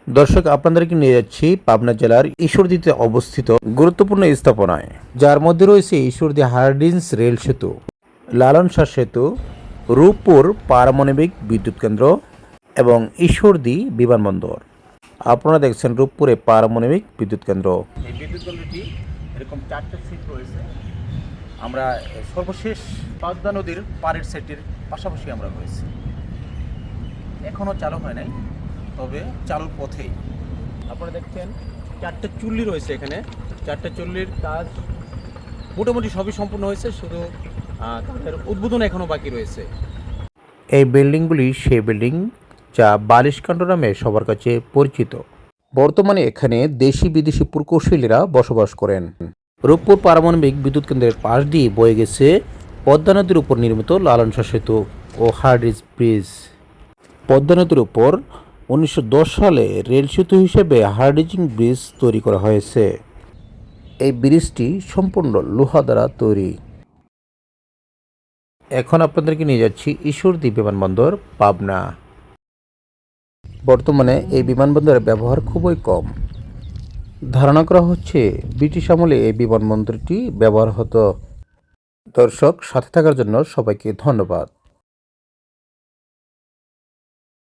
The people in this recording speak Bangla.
দর্শক, আপনাদেরকে নিয়ে যাচ্ছি পাবনা জেলার ঈশ্বরদীতে অবস্থিত গুরুত্বপূর্ণ স্থাপনায়, যার মধ্যে রয়েছে ঈশ্বরদী হার্ডিঞ্জ রেল সেতু, লালন শাহ সেতু, রূপপুর পারমাণবিক বিদ্যুৎ কেন্দ্র এবং ঈশ্বরদী বিমানবন্দর। আপনারা দেখছেন রূপপুরে পারমাণবিক বিদ্যুৎ কেন্দ্র। এই বিদ্যুৎ কেন্দ্রটি এরকম 4টা সিট রয়েছে। আমরা সর্বশেষ পদ্মা নদীর পাড়ের সেটির পাশাপাশি আমরা রয়েছি। এখনও চালু হয় নাই, তবে চালুর পথেই। আপনারা দেখছেন 4টে চুল্লি রয়েছে এখানে। 4টে চুল্লির কাজ মোটামুটি সবই সম্পূর্ণ হয়েছে, শুধু তাদের উদ্বোধন এখনও বাকি রয়েছে। এই বিল্ডিংগুলি সেই বিল্ডিং যা বালিশকাণ্ড নামে সবার কাছে পরিচিত। বর্তমানে এখানে দেশি বিদেশি প্রকৌশলীরা বসবাস করেন। রূপপুর পারমাণবিক বিদ্যুৎ কেন্দ্রের পাশ দিয়ে বয়ে গেছে পদ্মা নদীর উপর নির্মিত লালন শাহ সেতু ও হার্ডিঞ্জ ব্রিজ। পদ্মা নদীর উপর 1910 সালে রেল সেতু হিসেবে হার্ডিঞ্জ ব্রিজ তৈরি করা হয়েছে। এই ব্রিজটি সম্পূর্ণ লোহা দ্বারা তৈরি। এখন আপনাদেরকে নিয়ে যাচ্ছি ঈশ্বরদী বিমানবন্দর, পাবনা। বর্তমানে এই বিমানবন্দরের ব্যবহার খুবই কম। ধারণা করা হচ্ছে ব্রিটিশ আমলে এই বিমানবন্দরটি ব্যবহার হতো। দর্শক, সাথে থাকার জন্য সবাইকে ধন্যবাদ।